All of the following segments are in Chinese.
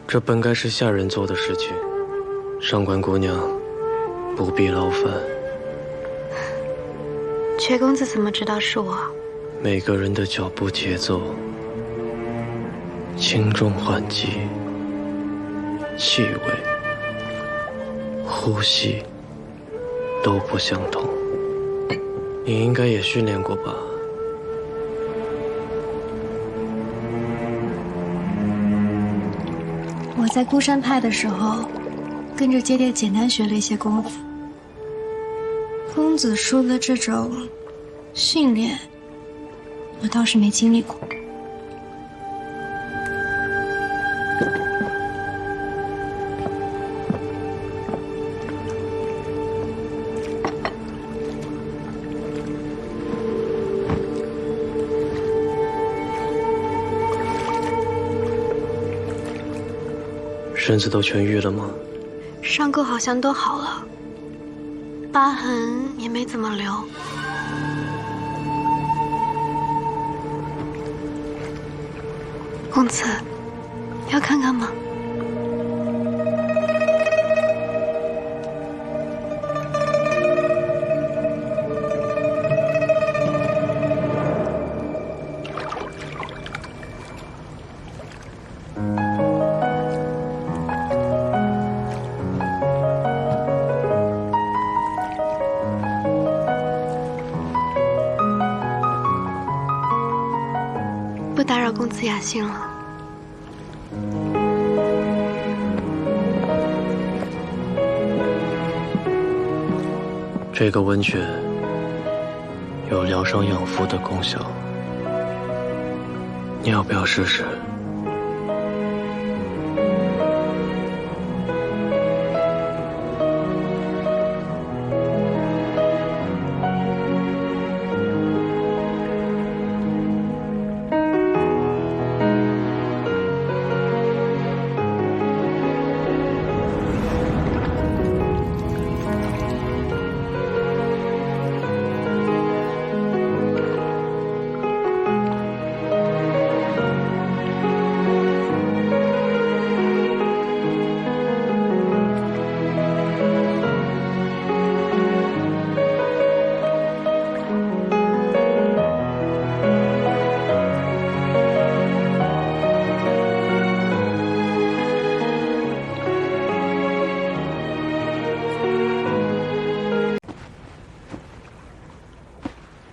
这本该是下人做的事情，上官姑娘不必劳烦。阙公子怎么知道是我？每个人的脚步节奏、轻重缓急、气味、呼吸都不相同。你应该也训练过吧？我在孤山派的时候，跟着姐姐简单学了一些功夫。公子说的这种训练，我倒是没经历过。身子都痊愈了吗？伤口好像都好了，疤痕也没怎么留。公子，要看看吗？不打扰公子雅兴了。这个温泉有疗伤养肤的功效，你要不要试试？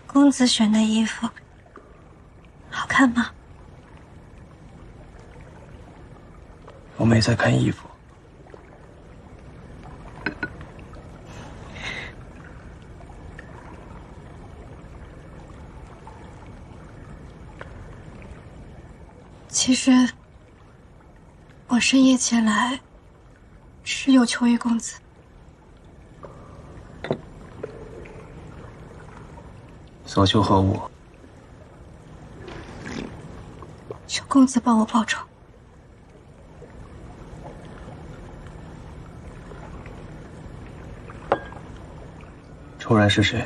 公子选的衣服好看吗？我没在看衣服。其实，我深夜前来，是有求于公子。所求何物？求公子帮我报仇。仇人是谁？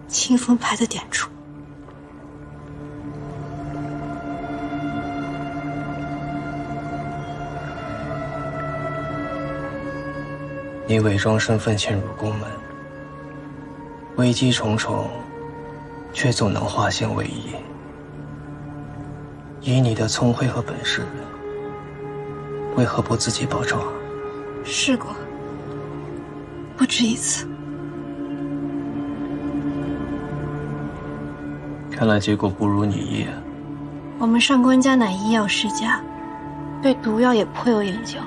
清风派的点主。你伪装身份潜入宫门，危机重重，却总能化险为夷。以你的聪慧和本事，为何不自己报仇？试过，不止一次。看来结果不如你意。我们上官家乃医药世家，对毒药也颇有研究。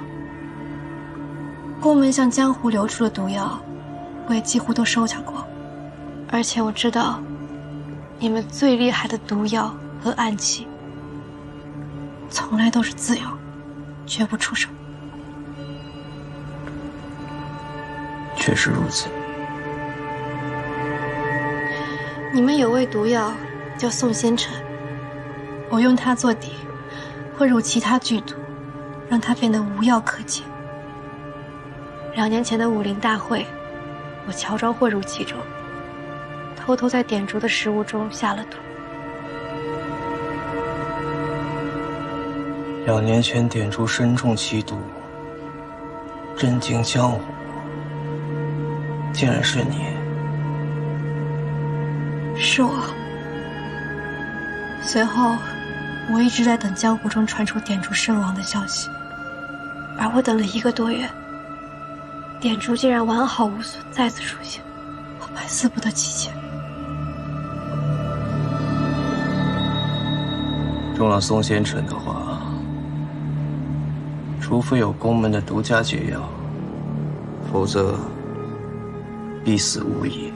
宫门向江湖流出的毒药，我也几乎都收藏过。而且我知道，你们最厉害的毒药和暗器，从来都是自由，绝不出手。确实如此。你们有味毒药叫宋仙尘，我用它做底，混入其他剧毒，让它变得无药可解。2年前的武林大会，我乔装混入其中，偷偷在点烛的食物中下了毒。2年前点烛身中奇毒，震惊江湖，竟然是你。是我。随后，我一直在等江湖中传出点烛身亡的消息，而我等了1个多月，点烛竟然完好无损再次出现，我百思不得其解。中了松仙尘的话，除非有宫门的独家解药，否则必死无疑。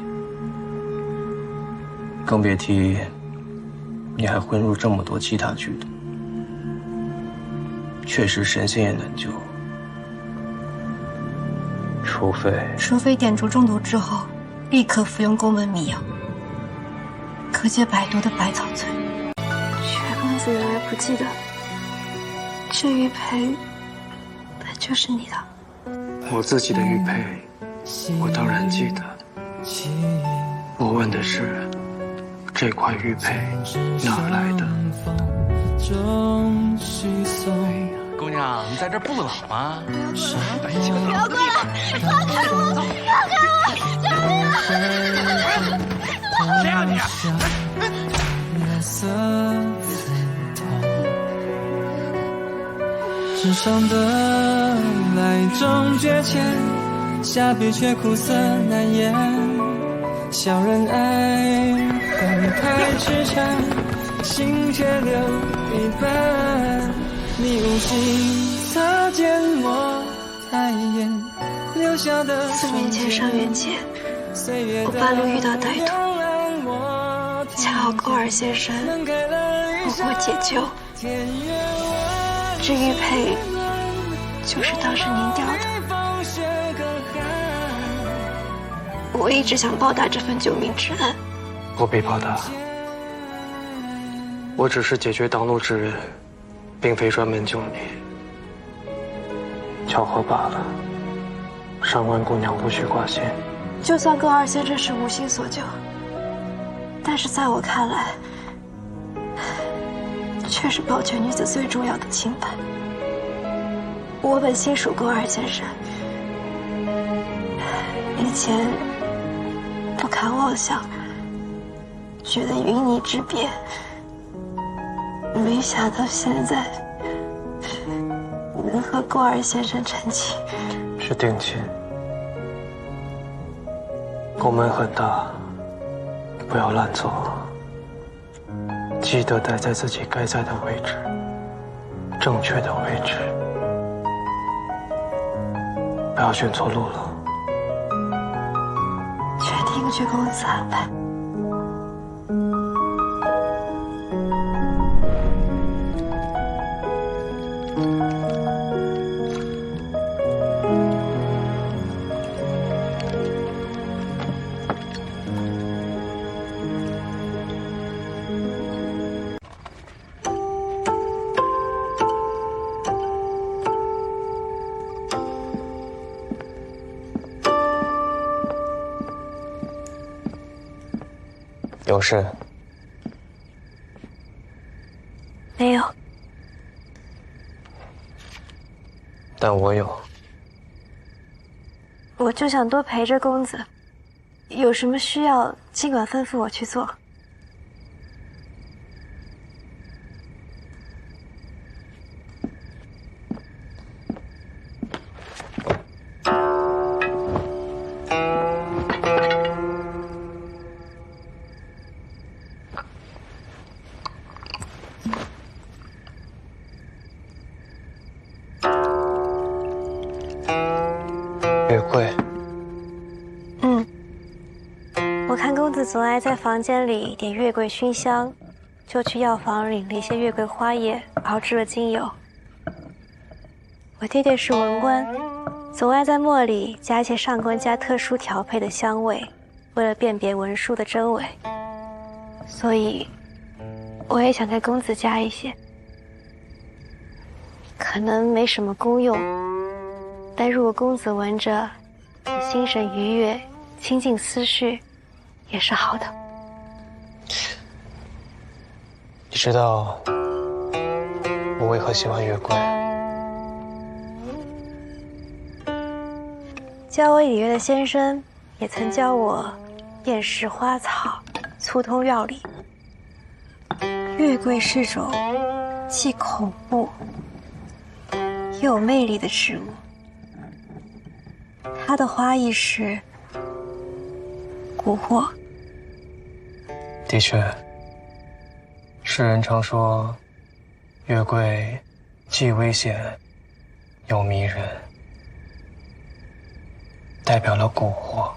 更别提你还混入这么多其他剧毒，确实神仙也难救。除非点烛中毒之后，立刻服用宫门秘药，可解百毒的百草萃。薛公子原来不记得，这玉佩本就是你的。我自己的玉佩，我当然记得。我问的是，这块玉佩哪儿来的？姑娘，你在这儿不冷吗？不要过来！放开我！放开我！救命啊！谁啊你？世上的来终觉浅，下笔却苦涩难言。小人爱恨太痴缠，心却留一半。你无心擦肩我抬眼，留下的4年前上元节，我半路遇到歹徒，恰好勾儿先生为我解救。这玉佩就是当时您掉的。我一直想报答这份救命之恩。不必报答，我只是解决挡路之人，并非专门救你。巧合罢了。上官姑娘无需挂心。就算勾儿先生是无心所救，但是在我看来，却是保全女子最重要的清白。我本心属勾儿先生，以前不堪妄想，觉得云泥之别，没想到现在能和勾儿先生成亲。是定亲。宫门很大，不要乱走，记得待在自己该在的位置，正确的位置，不要选错路了。全听薛公子安排。有事？没有。但我有。我就想多陪着公子，有什么需要尽管吩咐我去做。月桂。我看公子总爱在房间里点月桂熏香，就去药房领了一些月桂花叶，熬制了精油。我爹爹是文官，总爱在末里加一些上官家特殊调配的香味，为了辨别文书的真伪。所以，我也想给公子加一些。可能没什么功用，但如果公子闻着，心神愉悦，清净思绪，也是好的。你知道，我为何喜欢月桂？教我礼乐的先生也曾教我辨识花草，粗通药理。月桂是种既恐怖又有魅力的植物，它的花意是蛊惑。的确，世人常说，月桂既危险又迷人，代表了蛊惑。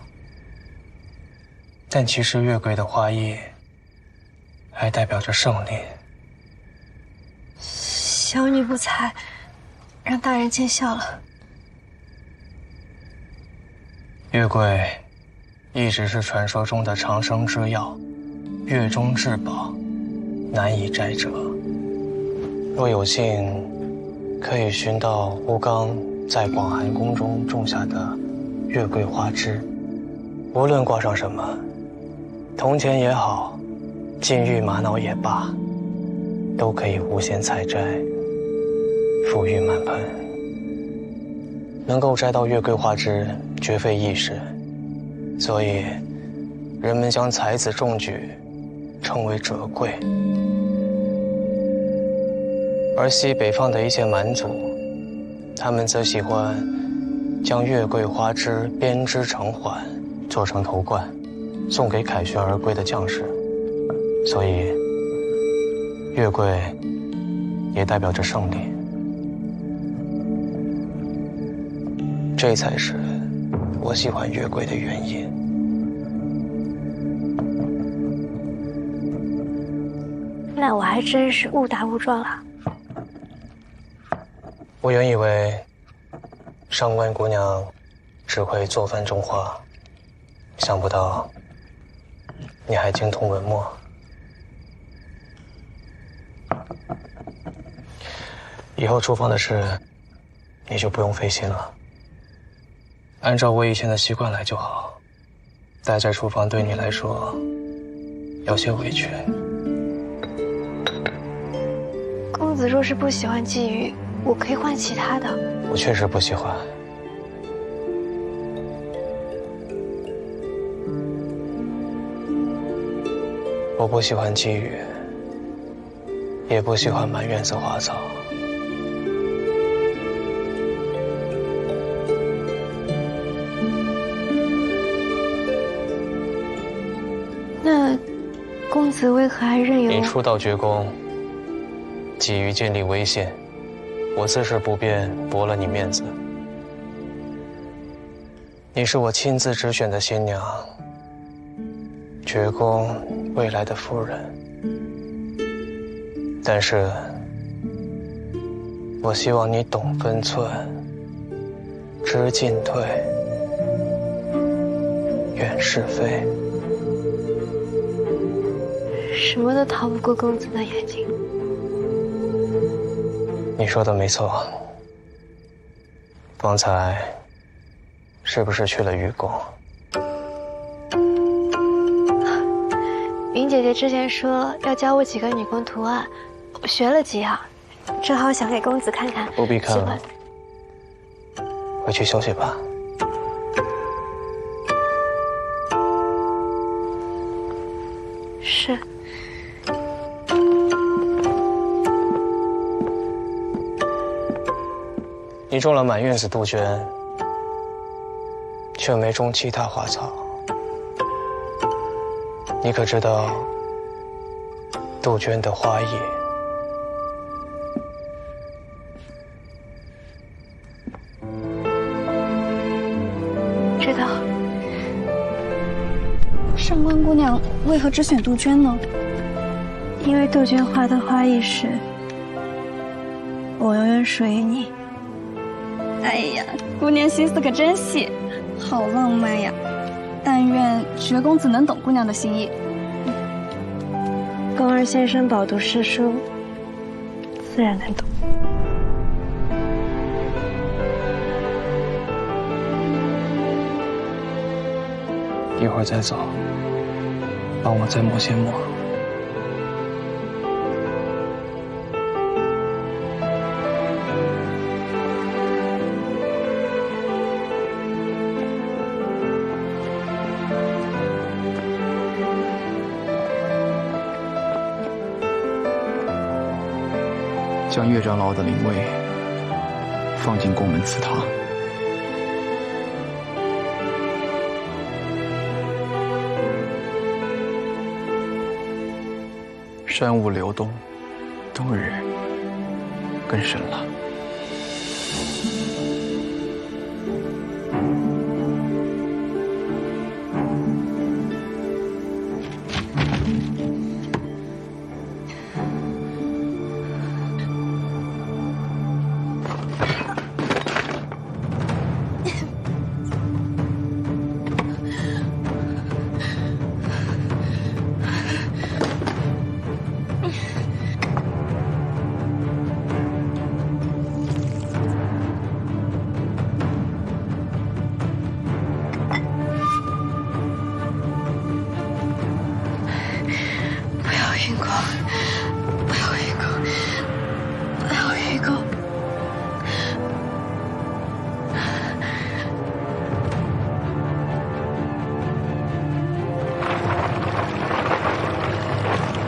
但其实月桂的花意还代表着胜利。小女不才，让大人见笑了。月桂一直是传说中的长生之药，月中至宝，难以摘折。若有幸，可以寻到吴刚在广寒宫中种下的月桂花枝，无论挂上什么，铜钱也好，金玉玛瑙也罢，都可以无限采摘，馥郁满盆。能够摘到月桂花枝，绝非易事，所以人们将才子中举称为折桂。而西北方的一些蛮族，他们则喜欢将月桂花枝编织成环，做成头冠，送给凯旋而归的将士。所以，月桂也代表着胜利。这才是我喜欢月桂的原因。那我还真是误打误撞了。我原以为上官姑娘只会做饭种花，想不到你还精通文墨。以后厨房的事你就不用费心了，按照我以前的习惯来就好。待在厨房对你来说有些委屈。公子若是不喜欢鲫鱼，我可以换其他的。我确实不喜欢。我不喜欢鲫鱼，也不喜欢满院子花草。那公子为何还任由你初到绝宫，急于建立威信，我自是不便驳了你面子。你是我亲自指选的新娘，绝宫未来的夫人。但是，我希望你懂分寸，知进退，远是非。什么都逃不过公子的眼睛。你说的没错，方才是不是去了玉宫？云姐姐之前说要教我几个女工图案，我学了几样，正好想给公子看看。不必看了，回去休息吧。是。你种了满院子杜鹃，却没种其他花草。你可知道杜鹃的花意？知道。上官姑娘为何只选杜鹃呢？因为杜鹃花的花意是，我永远属于你。哎呀，姑娘心思可真细，好浪漫呀！但愿绝公子能懂姑娘的心意。宫二先生饱读诗书，自然能懂。一会儿再走，帮我再抹些墨。将岳长老的灵位放进宫门祠堂。山雾流动，冬日更深了。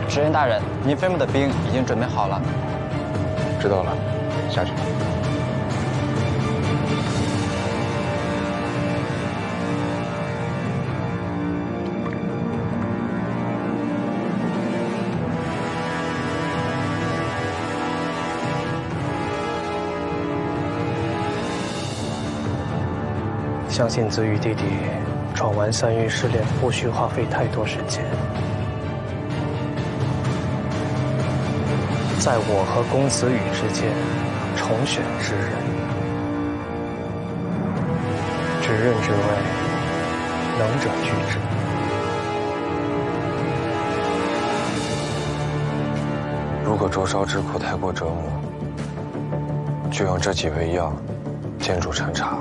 时任大人，您飞牧的兵已经准备好了。知道了，下去。相信子羽弟弟闯完3域试炼，不需花费太多时间。在我和公子羽之间重选之人，执刃之位，能者居之。如果灼烧之苦太过折磨，就用这几味药煎煮成茶，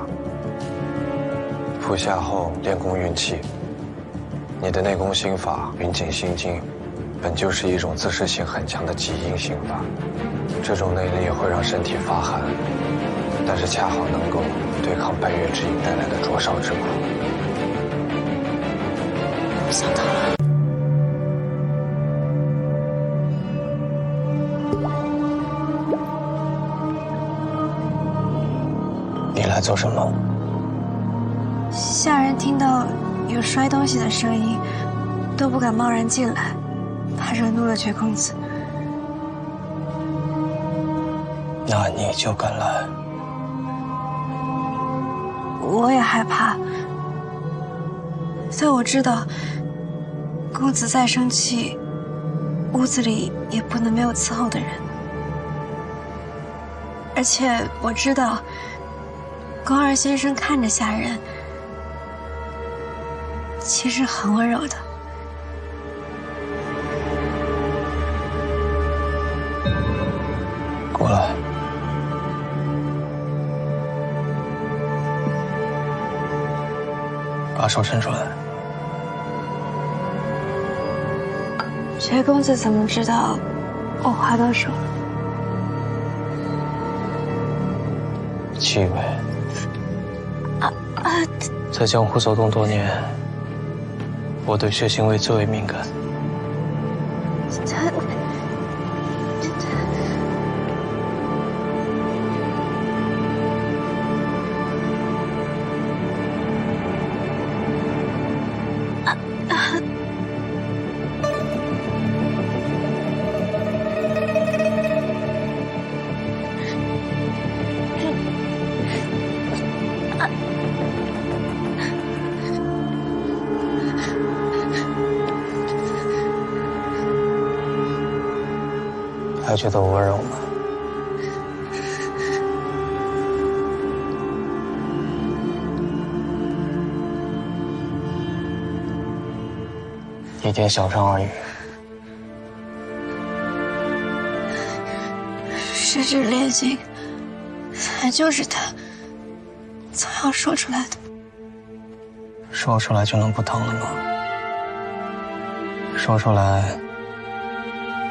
服下后练功运气。你的内功心法云锦心经，本就是一种自噬性很强的极阴心法，这种内力会让身体发寒，但是恰好能够对抗半月之影带来的灼烧之苦。想到了。你来做什么？下人听到有摔东西的声音，都不敢贸然进来，怕惹怒了绝公子。那你就敢来？我也害怕，但我知道，公子再生气，屋子里也不能没有伺候的人。而且我知道，宫二先生看着下人，其实很温柔的。过来。把手伸出来。绝公子怎么知道我划到手了？气味。在江湖走动多年，我对血腥味最为敏感。还觉得我温柔吗？一点小伤而已。十指炼心，还就是他总要说出来的。说出来就能不疼了吗？说出来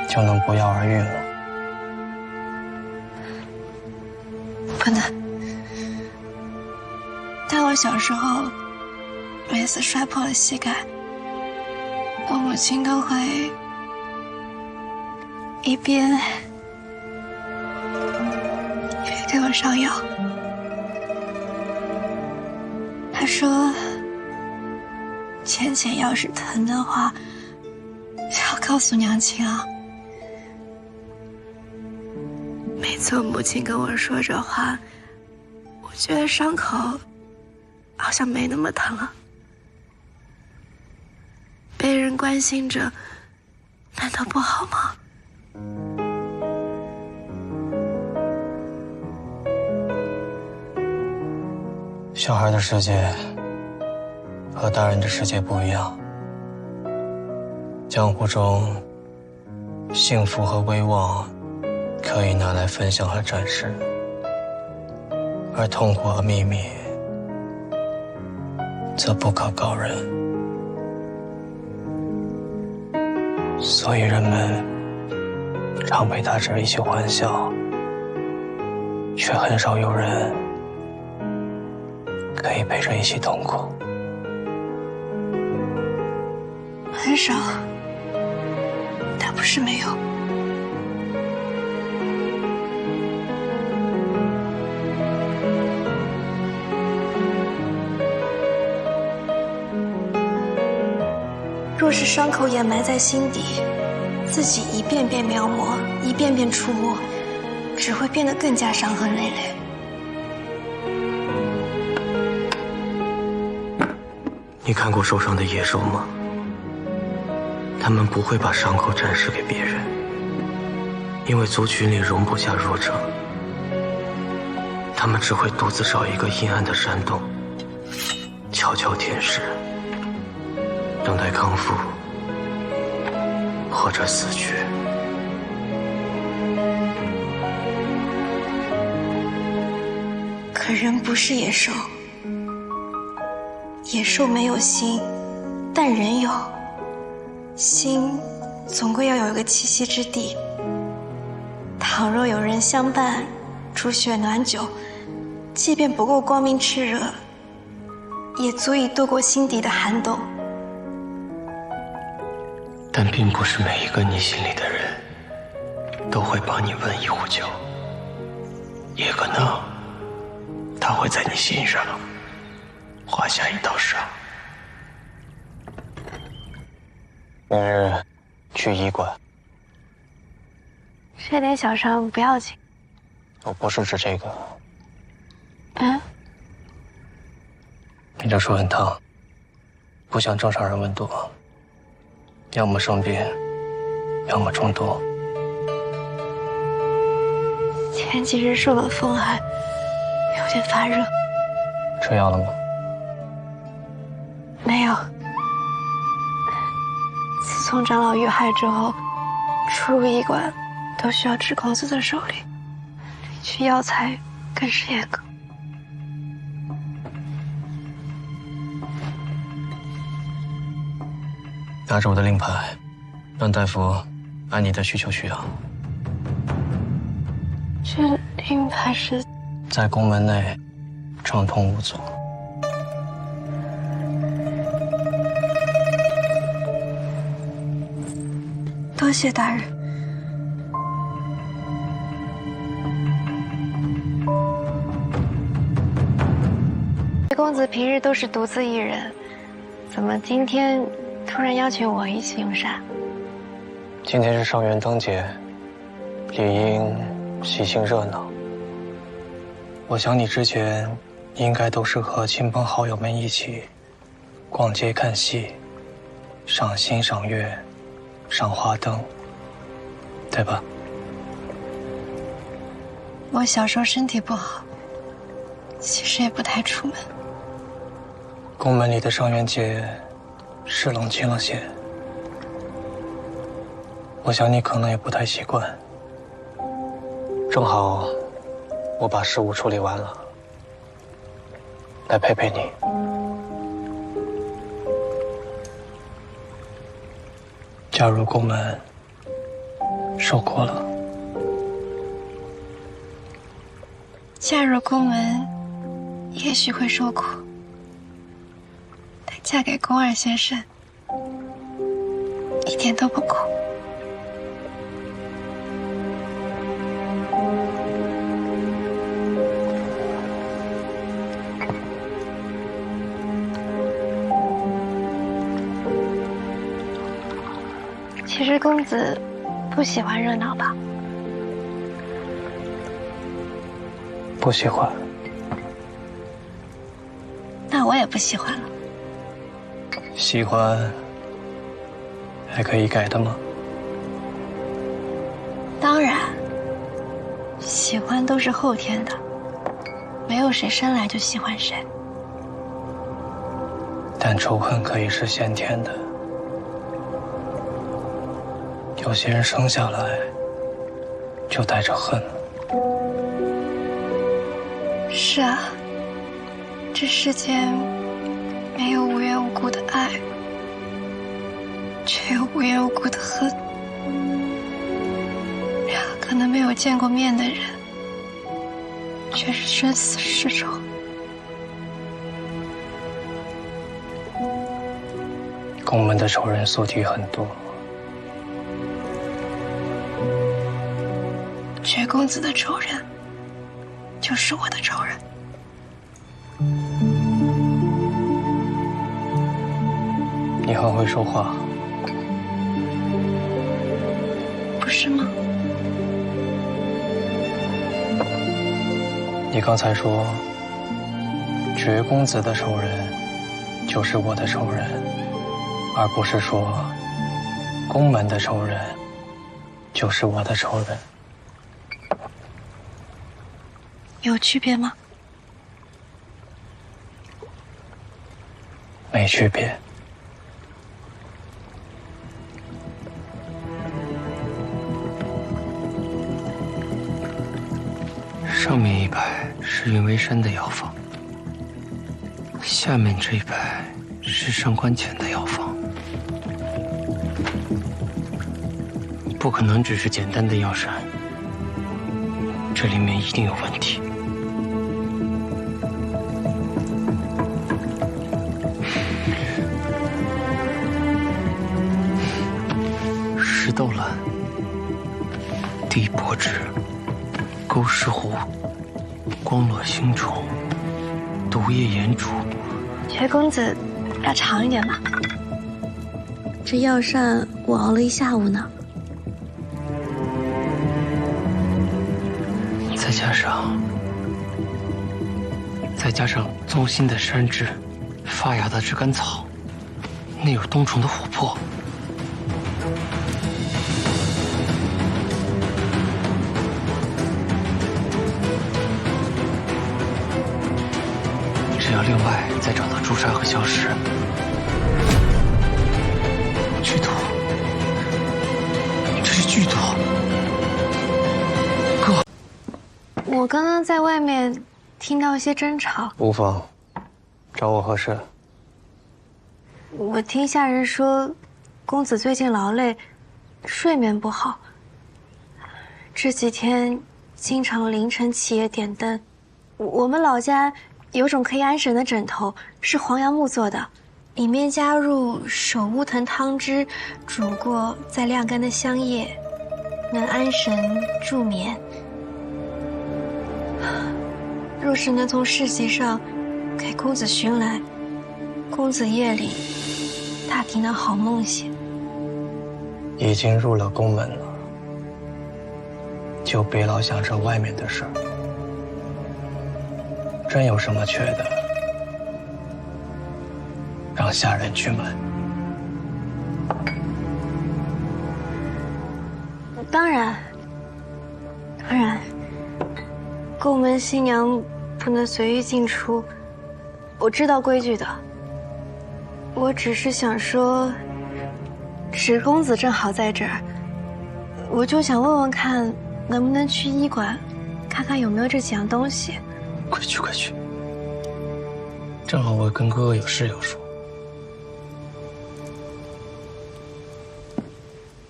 就能不药而愈了？不能。但我小时候每次摔破了膝盖，我母亲都会一边我上药。他说，浅浅要是疼的话，要告诉娘亲啊。每次我母亲跟我说这话，我觉得伤口好像没那么疼了。被人关心着，难道不好吗？小孩的世界和大人的世界不一样。江湖中，幸福和威望可以拿来分享和展示，而痛苦和秘密则不可告人。所以人们常被它着一起欢笑，却很少有人可以陪着一起痛苦。很少，但不是没有。若是伤口掩埋在心底，自己一遍遍描摹，一遍遍触摸，只会变得更加伤痕累累。你看过受伤的野兽吗？他们不会把伤口展示给别人，因为族群里容不下弱者。他们只会独自找一个阴暗的山洞，悄悄舔舐，等待康复或者死去。可人不是野兽，野兽没有心，但人有。心总归要有一个栖息之地。倘若有人相伴，煮雪暖酒，即便不够光明炽热，也足以度过心底的寒冬。但并不是每一个你心里的人都会帮你温一壶酒，也可能他会在你心上划下一道伤。明日去医馆。这点小伤不要紧。我不是指这个。你这手很烫，不像正常人温度，要么生病，要么中毒。前几日受了风寒，有点发热。吃药了吗？没有。自从长老遇害之后，出入医馆都需要指公子的手令，领取药材更是严格。拿着我的令牌，让大夫按你的需求取药。这令牌是在宫门内畅通无阻。多谢大人。公子平日都是独自一人，怎么今天突然邀请我一起用膳？今天是上元灯节，理应喜庆热闹。我想你之前应该都是和亲朋好友们一起逛街看戏、赏星赏月、赏花灯，对吧？我小时候身体不好，其实也不太出门。宫门里的上元节是冷清了些，我想你可能也不太习惯。正好我把事务处理完了，来陪陪你。加入宫门受苦了。嫁入宫门也许会受苦，但嫁给宫二先生一点都不苦。薛公子不喜欢热闹吧？不喜欢。那我也不喜欢了。喜欢还可以改的吗？当然，喜欢都是后天的，没有谁生来就喜欢谁。但仇恨可以是先天的，有些人生下来就带着恨。是啊，这世间没有无缘无故的爱，却有无缘无故的恨。两个可能没有见过面的人，却是生死世仇。宫门的仇人宿敌很多，薛公子的仇人就是我的仇人。你很会说话，不是吗？你刚才说，绝公子的仇人就是我的仇人，而不是说，宫门的仇人就是我的仇人。有区别吗？没区别。上面一排是云为山的药房，下面这一排是上官浅的药房。不可能只是简单的药膳，这里面一定有问题。石豆兰、地柏枝、钩石斛、光络星虫、毒液岩竹。薛公子，要长一点嘛。这药膳我熬了一下午呢。再加上棕心的山枝，发芽的炙甘草，内有冬虫的琥珀。只要另外再找到朱砂和硝石，剧毒，这是剧毒。哥，我刚刚在外面听到一些争吵。无妨，找我何事？我听下人说，公子最近劳累，睡眠不好。这几天经常凌晨起夜点灯。我们老家有种可以安神的枕头，是黄杨木做的，里面加入手乌藤汤汁，煮过再晾干的香叶，能安神助眠。若是能从市集上给公子寻来，公子夜里大抵能好梦些。已经入了宫门了，就别老想着外面的事儿。真有什么缺的，让下人去买。当然，宫门新娘不能随意进出，我知道规矩的。我只是想说，史公子正好在这儿，我就想问问看，能不能去医馆，看看有没有这几样东西。快去快去！正好我跟哥哥有事要说。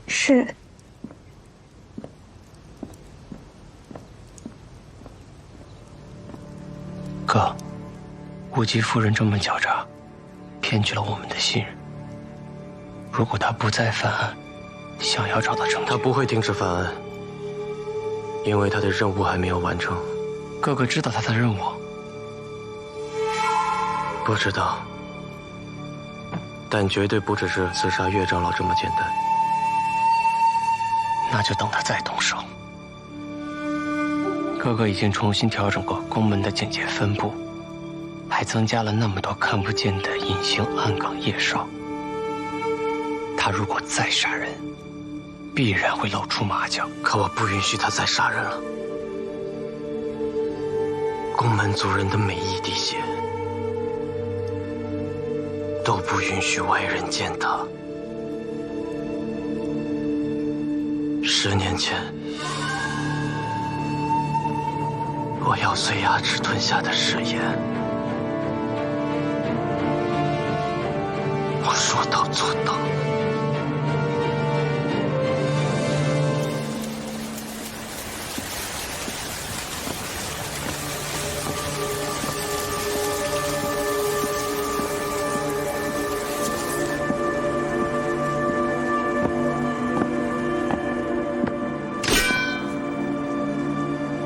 是。哥，武吉夫人这么狡诈，骗取了我们的信任。如果她不再犯案，想要找到证据，她不会停止犯案，因为她的任务还没有完成。哥哥知道他的任务？不知道，但绝对不只是刺杀岳长老这么简单。那就等他再动手。哥哥已经重新调整过宫门的警戒分布，还增加了那么多看不见的隐形暗岗夜哨。他如果再杀人，必然会露出马脚。可我不允许他再杀人了。宫门族人的每一滴血，都不允许外人践踏。10年前，我咬碎牙齿吞下的誓言，我说到做到。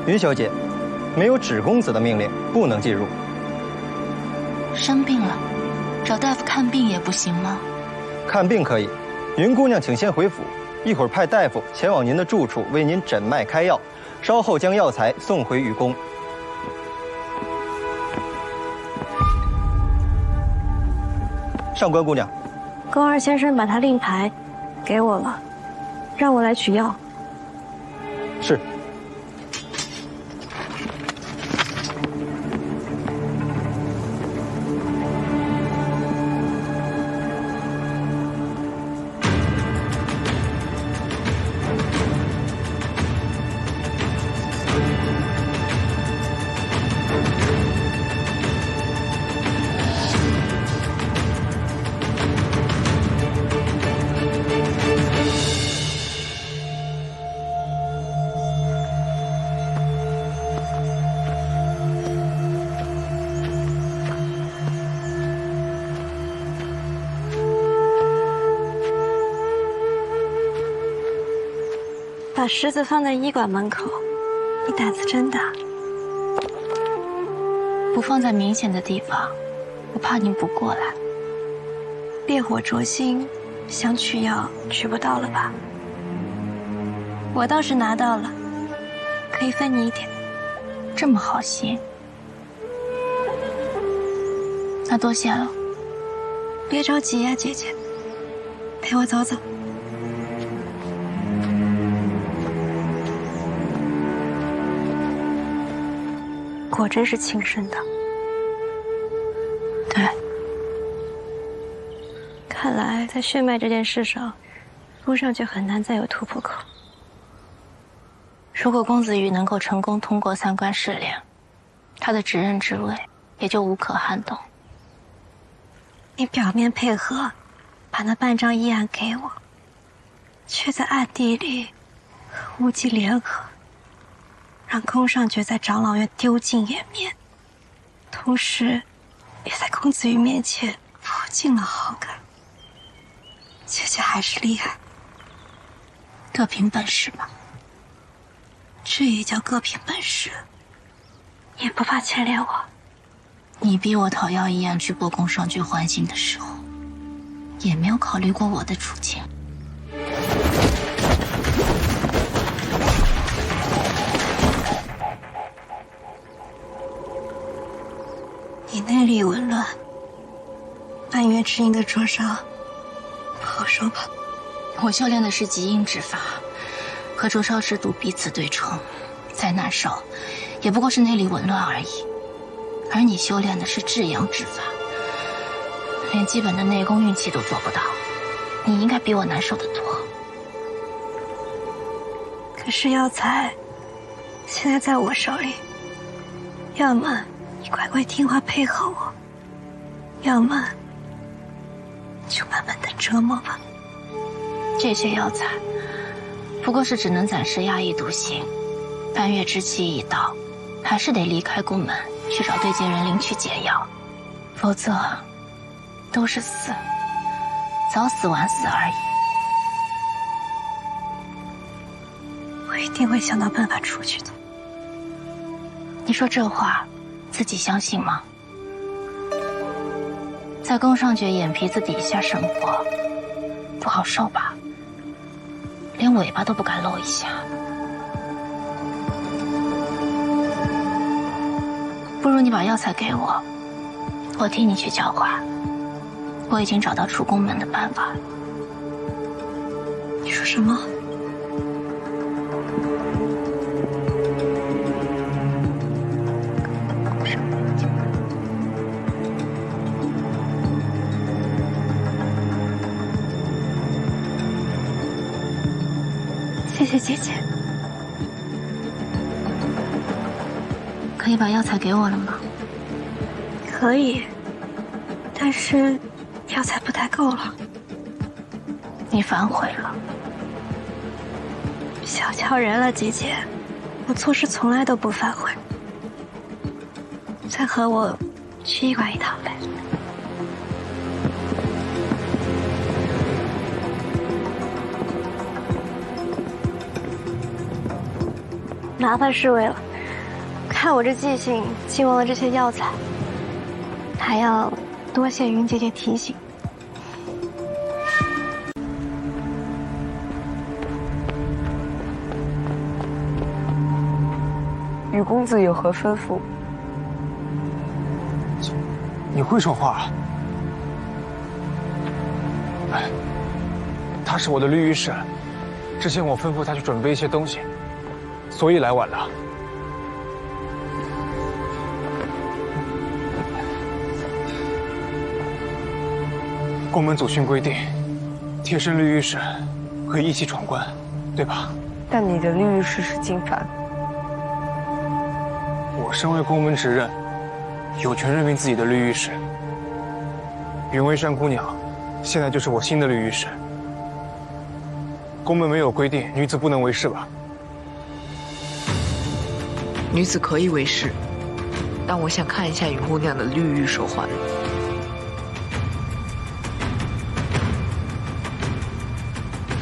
云小姐，没有芷公子的命令，不能进入。生病了，找大夫看病也不行吗？看病可以，云姑娘请先回府，一会儿派大夫前往您的住处为您诊脉开药，稍后将药材送回于宫。上官姑娘，宫二先生把他令牌给我了，让我来取药。是。把狮子放在医馆门口，你胆子真大。不放在明显的地方，我怕您不过来。烈火灼心，想取药取不到了吧？我倒是拿到了，可以分你一点。这么好心，那多谢了。别着急呀，姐姐，陪我走走。果真是亲生的。对。看来在血脉这件事上，宫上就很难再有突破口。如果公子羽能够成功通过3关试炼，他的执刃之位也就无可撼动。你表面配合，把那半张医案给我，却在暗地里和无忌联合，让宫上爵在长老院丢尽颜面，同时也在公子羽面前负尽了好感。姐姐还是厉害，各凭本事吧。这也叫各凭本事，也不怕牵连我。你逼我讨要医案去拨宫上爵还刑的时候，也没有考虑过我的处境。你内力紊乱，半月之阴的灼伤，不好说吧？我修炼的是极阴之法，和灼烧之毒彼此对冲，再难受，也不过是内力紊乱而已。而你修炼的是至阳之法，连基本的内功运气都做不到，你应该比我难受得多。可是药材现在在我手里，要么你乖乖听话配合我，要么就慢慢的折磨吧。这些药材不过是只能暂时压抑毒性，半月之期一到，还是得离开宫门去找对接人领取解药，否则都是死，早死晚死而已。我一定会想到办法出去的。你说这话自己相信吗？在宫上爵眼皮子底下生活，不好受吧？连尾巴都不敢露一下。不如你把药材给我，我替你去交换。我已经找到出宫门的办法了。你说什么？谢谢姐姐。可以把药材给我了吗？可以，但是药材不太够了。你反悔了？小瞧人了，姐姐。我做事从来都不反悔。再和我去医馆一趟呗。麻烦侍卫了，看我这记性，记忘了这些药材，还要多谢云姐姐提醒。雨公子有何吩咐？你会说话？哎，他是我的绿衣使，之前我吩咐他去准备一些东西，所以来晚了。宫门祖训规定，贴身绿衣使可以一起闯关，对吧？但你的绿衣使是金凡。我身为宫门执刃，有权任命自己的绿衣使。云微山姑娘，现在就是我新的绿衣使。宫门没有规定女子不能为侍吧？女子可以为侍，但我想看一下云姑娘的绿玉手环。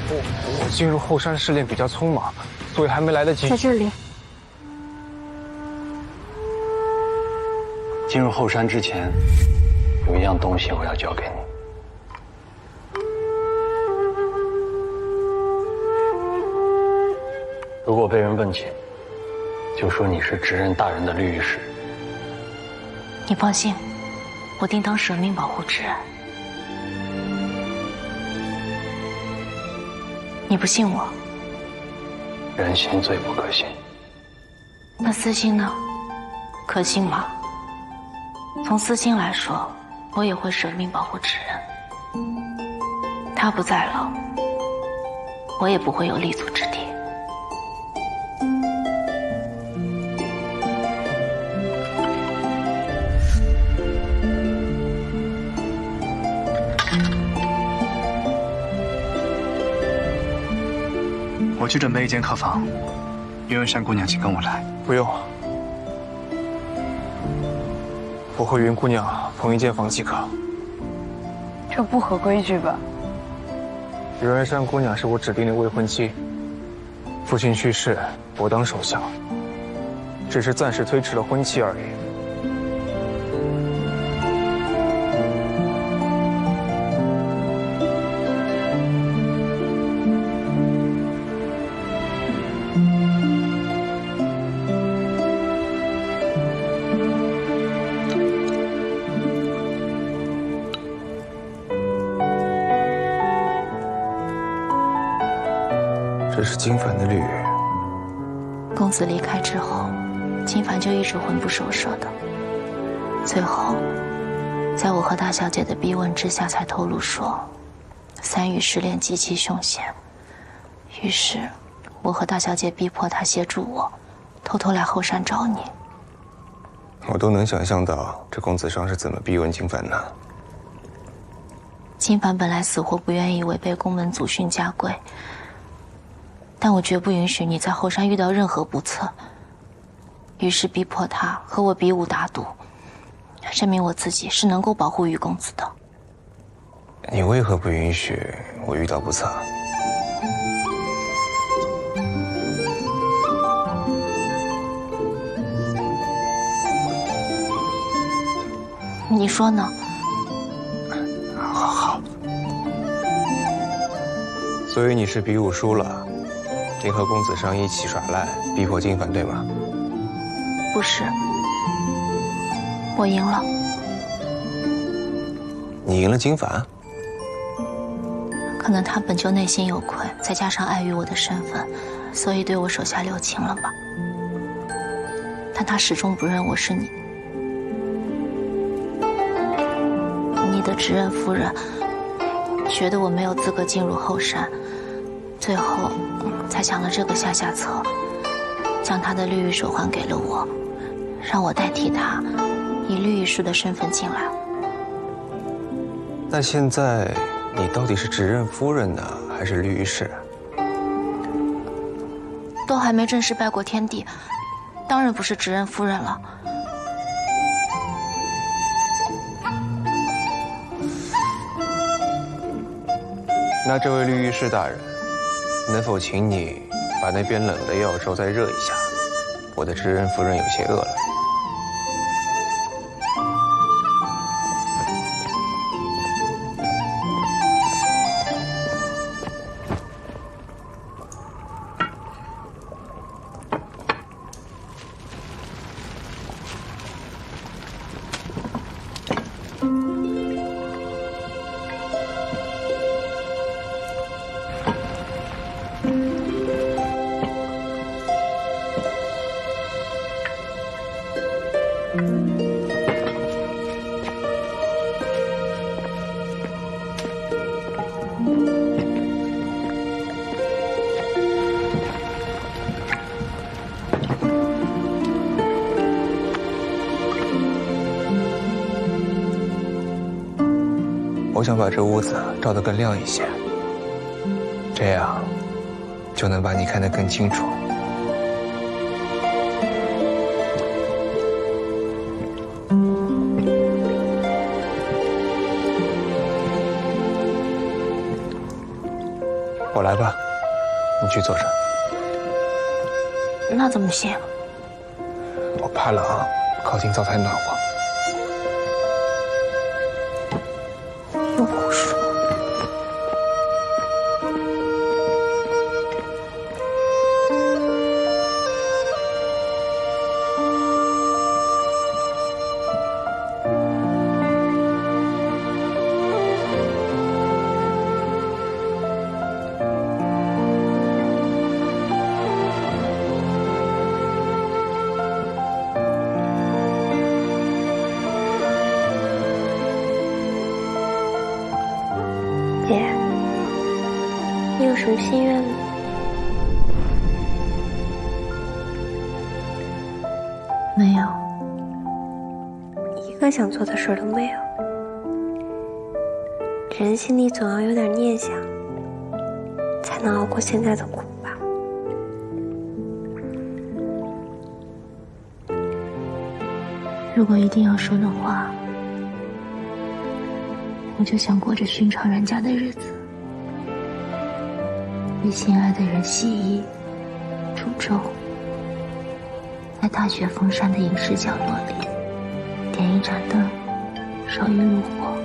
我进入后山试炼比较匆忙，所以还没来得及。在这里。进入后山之前，有一样东西我要交给你。如果被人问起，就说你是执刃大人的绿衣使。你放心，我定当舍命保护执刃。你不信我？人心最不可信。那私心呢？可信吗？从私心来说，我也会舍命保护执刃。他不在了，我也不会有立足之地。我去准备一间客房，云微山姑娘，请跟我来。不用，我和云姑娘同一间房即可。这不合规矩吧？云微山姑娘是我指定的未婚妻，父亲去世，我当首相，只是暂时推迟了婚期而已。这是金凡的绿玉。公子离开之后，金凡就一直魂不守舍的。最后，在我和大小姐的逼问之下，才透露说三羽失恋极其凶险。于是，我和大小姐逼迫他协助我，偷偷来后山找你。我都能想象到这公子上是怎么逼问金凡的。金凡本来死活不愿意违背宫门祖训家规。但我绝不允许你在后山遇到任何不测，于是逼迫他和我比武打赌，证明我自己是能够保护于公子的。你为何不允许我遇到不测？你说呢？好。所以你是比武输了，并和公子商一起耍赖，逼迫金凡，对吗？不是，我赢了。你赢了金凡？可能他本就内心有愧，再加上碍于我的身份，所以对我手下留情了吧。但他始终不认我是你。你的执刃夫人觉得我没有资格进入后山，最后才想了这个下策，将他的绿玉手环给了我，让我代替他以绿玉术的身份进来。那现在你到底是执刃夫人呢，还是绿玉氏？都还没正式拜过天地，当然不是执刃夫人了。那这位绿玉氏大人，能否请你把那边冷的药粥再热一下？我的执刃夫人有些饿了。我想把这屋子照得更亮一些，这样就能把你看得更清楚。我来吧，你去坐着。那怎么行？我怕冷，靠近灶台暖和。又胡说。姐，你有什么心愿吗？没有，一个想做的事都没有。人心里总要有点念想，才能熬过现在的苦吧。如果一定要说的话，我就想过着寻常人家的日子，为心爱的人洗衣、煮粥，在大雪封山的隐士角落里，点一盏灯，烧一炉火，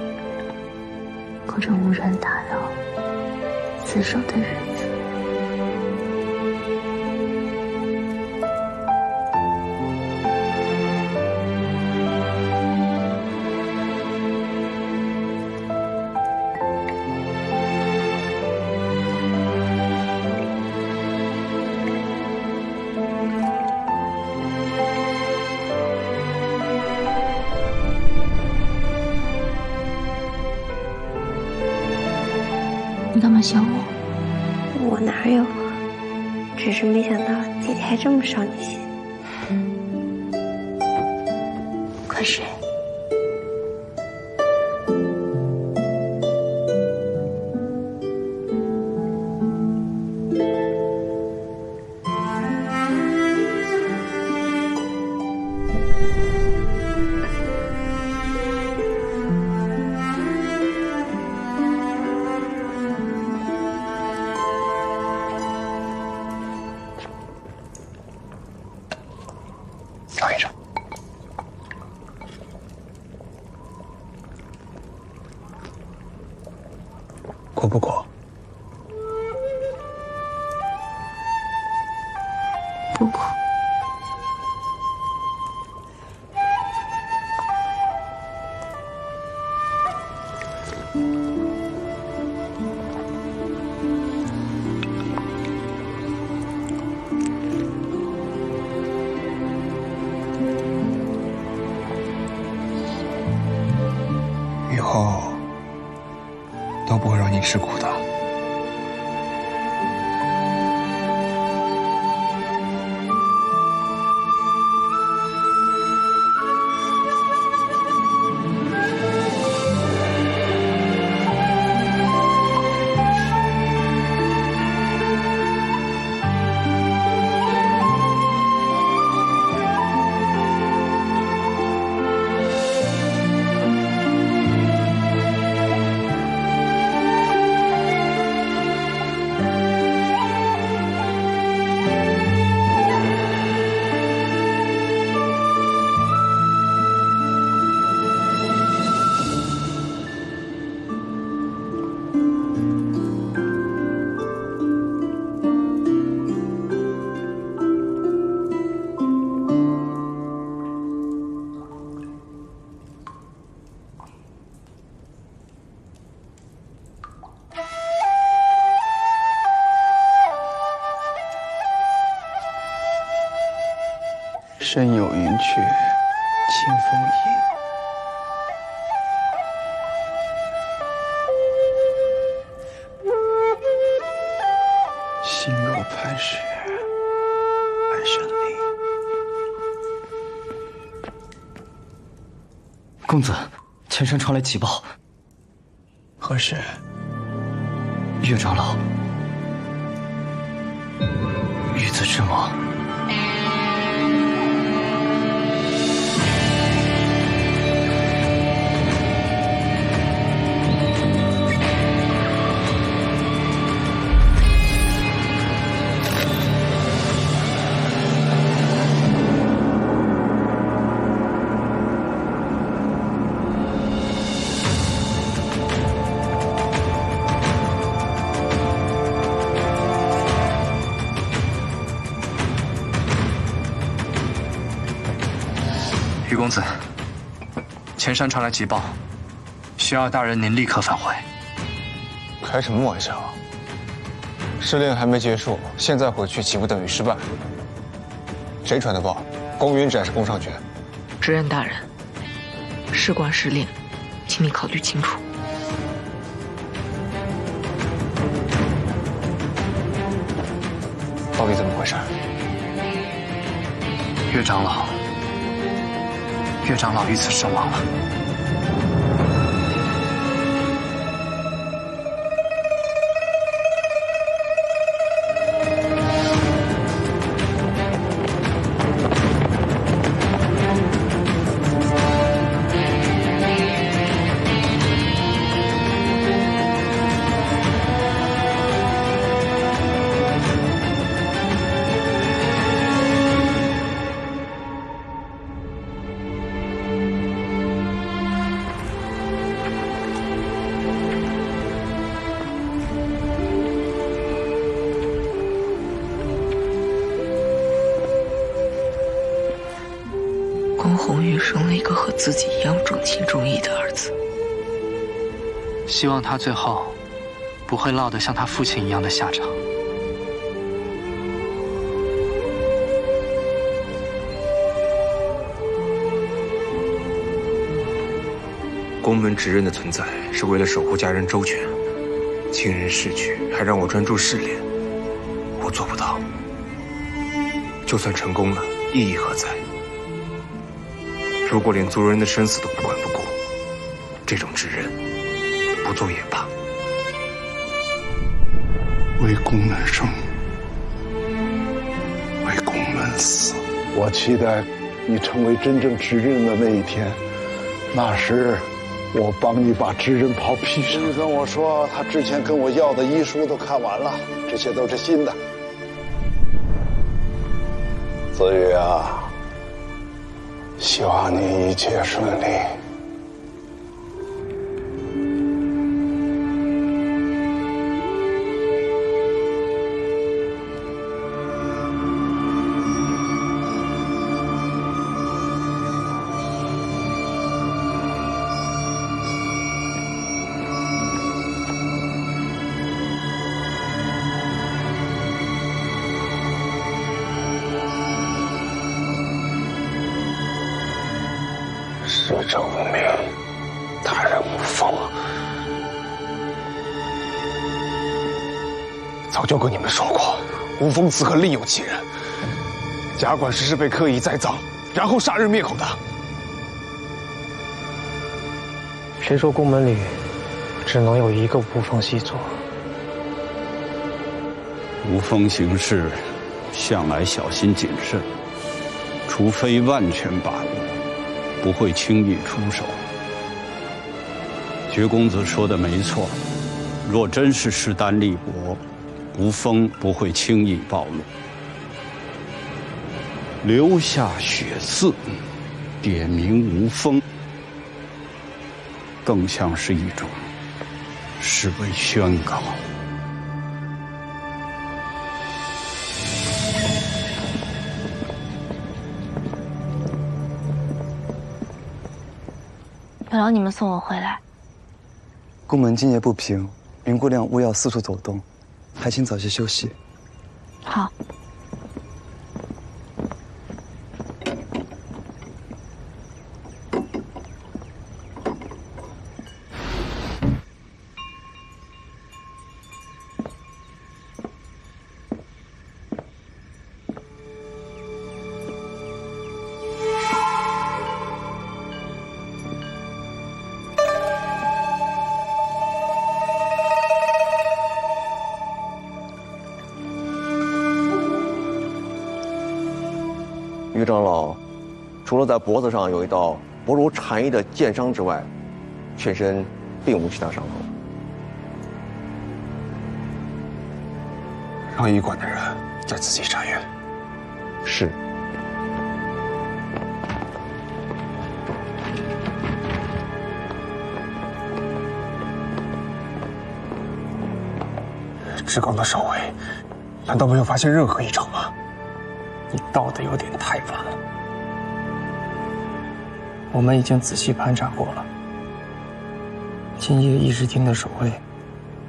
过着无人打扰、厮守的日子。你干嘛想我？我哪有啊？只是没想到姐姐还这么伤你心。快睡。躺一着。过不过？不哭。以后都不会让你吃苦的。身有云雀，清风吟。心若磐石，安身立。公子，前山传来急报。何事？岳长老遇刺身亡。于公子，前山传来急报，需要大人您立刻返回。开什么玩笑？试炼还没结束，现在回去岂不等于失败？谁传的报？宫云指还是宫尚权？知任大人，事关试炼，请你考虑清楚。到底怎么回事？岳长老遇刺身亡了。宫红玉生了一个和自己一样重情重义的儿子，希望他最后不会落得像他父亲一样的下场。宫门执刃的存在是为了守护家人周全，亲人逝去还让我专注试炼，我做不到。就算成功了，意义何在？如果连族人的生死都不管不顾，这种执刃不做也罢。为宫门生，为宫门死。我期待你成为真正执刃的那一天，那时我帮你把执刃袍披上。你跟我说，他之前跟我要的医书都看完了，这些都是新的。子羽啊，希望你一切顺利。逝者无名，他人无风。早就跟你们说过，无风此刻另有其人。贾管事是被刻意栽赃，然后杀人灭口的。谁说宫门里只能有一个无风细作？无风行事，向来小心谨慎，除非万全把握，不会轻易出手。绝公子说的没错，若真是势单力薄，无风不会轻易暴露。留下血字，点名无风，更像是一种示威宣告。有劳你们送我回来。宫门今夜不平，云姑娘勿要四处走动，还请早些休息。好。于长老，除了在脖子上有一道薄如蝉翼的剑伤之外，全身并无其他伤口。让医馆的人再仔细查阅。是。志刚的手尾，难道没有发现任何异常吗？你到的有点太晚了。我们已经仔细盘查过了。今夜议事厅的守卫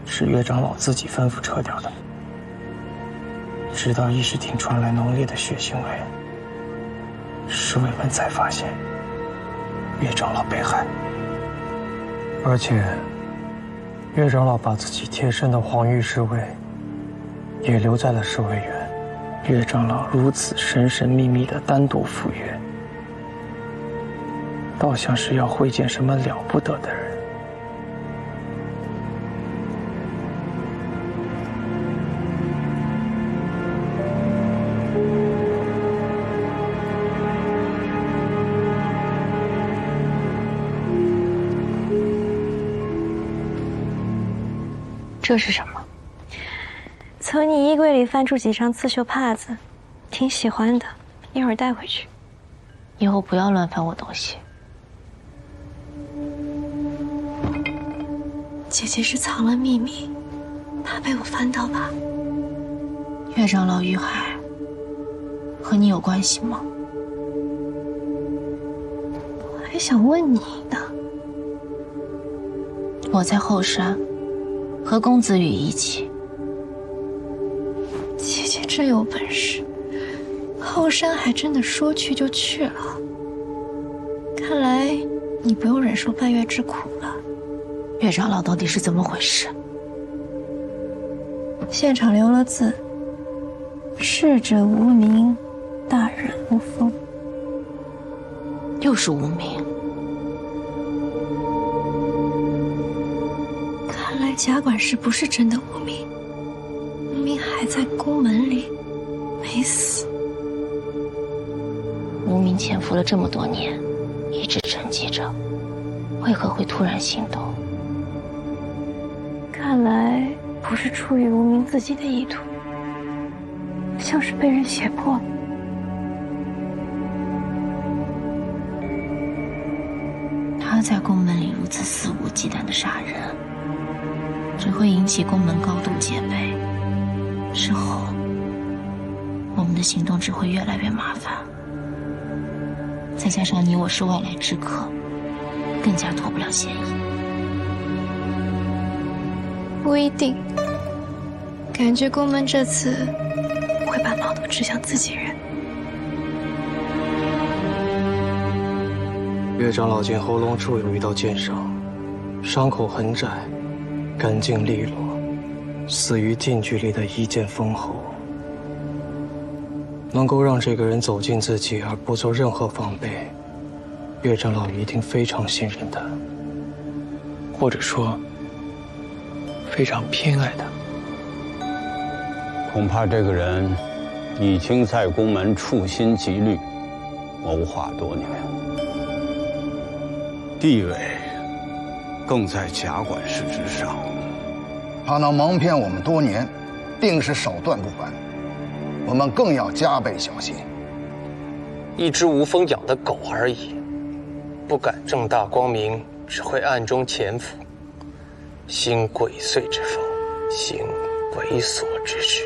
是岳长老自己吩咐撤掉的。直到议事厅传来浓烈的血腥味，侍卫们才发现岳长老被害。而且，岳长老把自己贴身的黄玉侍卫也留在了侍卫园。岳长老如此神神秘秘地单独赴约，倒像是要会见什么了不得的人。这是什么？从你衣柜里翻出几张刺绣帕子，挺喜欢的，一会儿带回去。以后不要乱翻我东西。姐姐是藏了秘密，怕被我翻到吧？岳长老遇害，和你有关系吗？我还想问你呢。我在后山和公子羽一起。姐姐真有本事，后山还真的说去就去了。看来你不用忍受半月之苦了。岳长老到底是怎么回事？现场留了字：逝者无名，大人无风。又是无名。看来贾管事不是真的无名。无名还在宫门里，没死。无名潜伏了这么多年，一直沉寂着，为何会突然行动？看来不是出于无名自己的意图，像是被人胁迫。他在宫门里如此肆无忌惮的杀人，只会引起宫门高度戒备。之后，我们的行动只会越来越麻烦。再加上你我是外来之客，更加脱不了嫌疑。不一定，感觉宫门这次会把矛头指向自己人。岳长老见喉咙处有一道剑伤，伤口很窄，干净利落，似于近距离的一剑封喉。能够让这个人走近自己而不做任何防备，岳长老一定非常信任他，或者说非常偏爱他。恐怕这个人已经在宫门处心积虑，谋划多年，地位更在贾管事之上。他能蒙骗我们多年，定是手段不凡，我们更要加倍小心。一只无风养的狗而已，不敢正大光明，只会暗中潜伏，行鬼祟之风，行猥琐之事。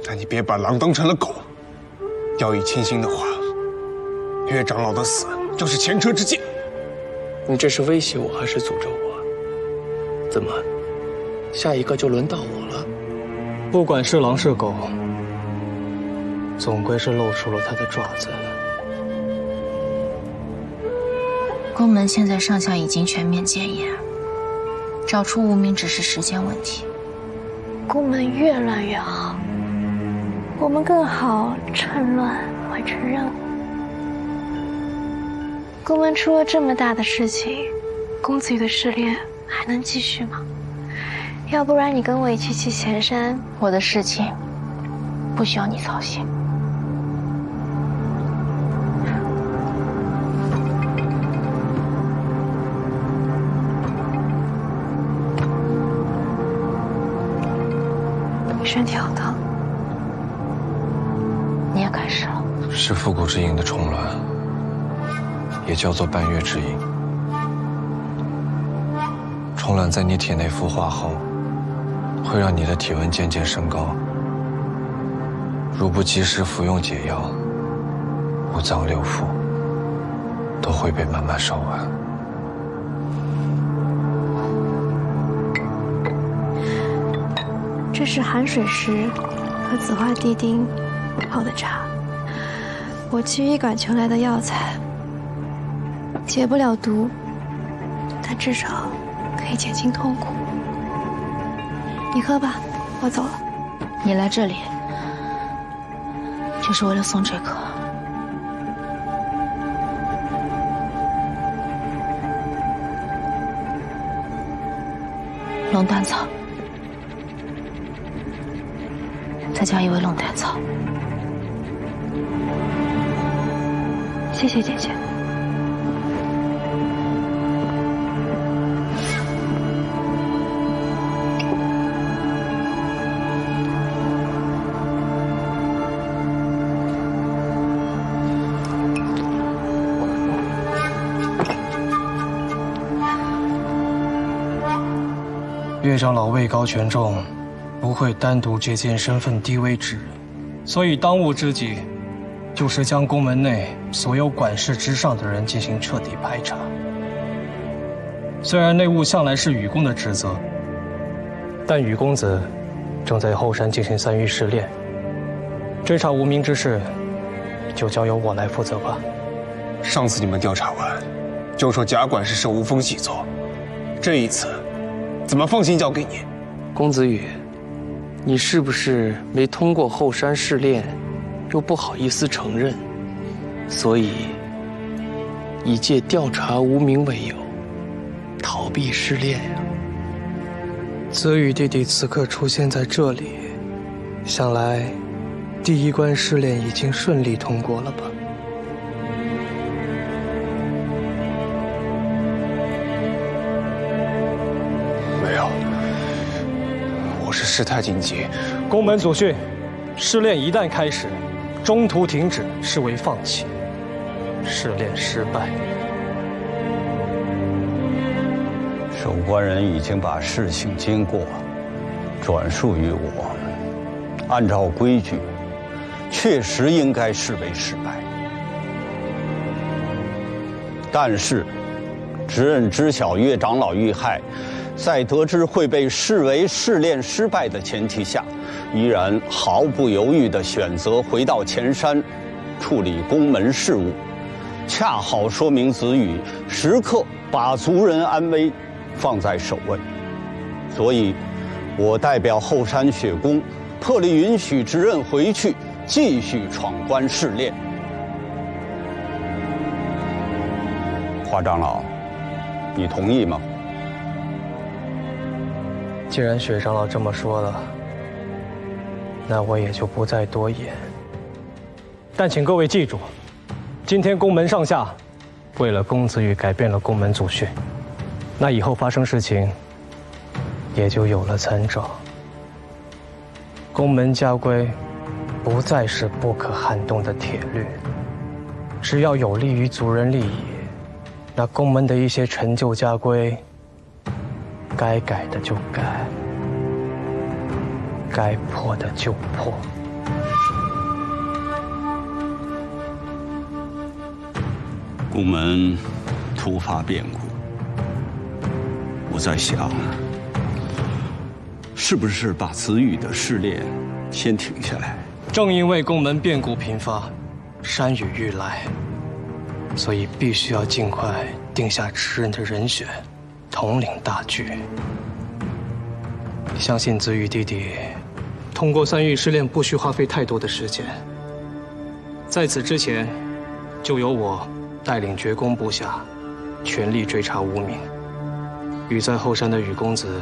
但你别把狼当成了狗。要以清心的话，岳长老的死就是前车之鉴。你这是威胁我还是诅咒我？怎么，下一个就轮到我了？不管是狼是狗，总归是露出了他的爪子。宫门现在上下已经全面检验，找出无名只是时间问题。宫门越乱越好，我们更好趁乱完成任务。宫门出了这么大的事情，公子羽的试炼还能继续吗？要不然你跟我一起去前山，我的事情不需要你操心。你身体好烫，你也开始了。是复古之影的重峦，也叫做半月之影。重峦在你体内孵化后，会让你的体温渐渐升高。如不及时服用解药，五脏六腑都会被慢慢烧完。这是寒水石和紫花地丁泡的茶，我去医馆求来的药材，解不了毒，但至少可以减轻痛苦。你喝吧，我走了。你来这里就是为了送这个。龙胆草，再加一味龙胆草。谢谢姐姐。岳长老位高权重，不会单独接见身份低微之人，所以当务之急就是将宫门内所有管事之上的人进行彻底排查。虽然内务向来是禹公的职责，但禹公子正在后山进行3域试炼，追查无名之事就交由我来负责吧。上次你们调查完，就说贾管事受无风细作，这一次怎么放心交给你？公子羽，你是不是没通过后山试炼，又不好意思承认，所以以借调查无名为由，逃避试炼呀？子羽弟弟此刻出现在这里，想来第一关试炼已经顺利通过了吧？没有，我是事态紧急。宫门祖训，试炼一旦开始，中途停止视为放弃，试炼失败。守关人已经把事情经过转述于我，按照规矩，确实应该视为失败。但是，执刃知晓岳长老遇害，在得知会被视为试炼失败的前提下，依然毫不犹豫地选择回到前山，处理宫门事务，恰好说明子羽时刻把族人安危放在首位。所以，我代表后山雪宫，特例允许执刃回去，继续闯关试炼。华长老，你同意吗？既然雪长老这么说了，那我也就不再多言。但请各位记住，今天宫门上下为了公子羽改变了宫门祖训，那以后发生事情也就有了参照。宫门家规不再是不可撼动的铁律，只要有利于族人利益，那宫门的一些陈旧家规，该改的就改，该破的就破。宫门突发变故，我在想，是不是把子羽的试炼先停下来？正因为宫门变故频发，山雨欲来，所以必须要尽快定下执刃的人选，统领大局。相信子羽弟弟通过3域试炼不需花费太多的时间。在此之前，就由我带领绝宫部下，全力追查无名。与在后山的羽公子，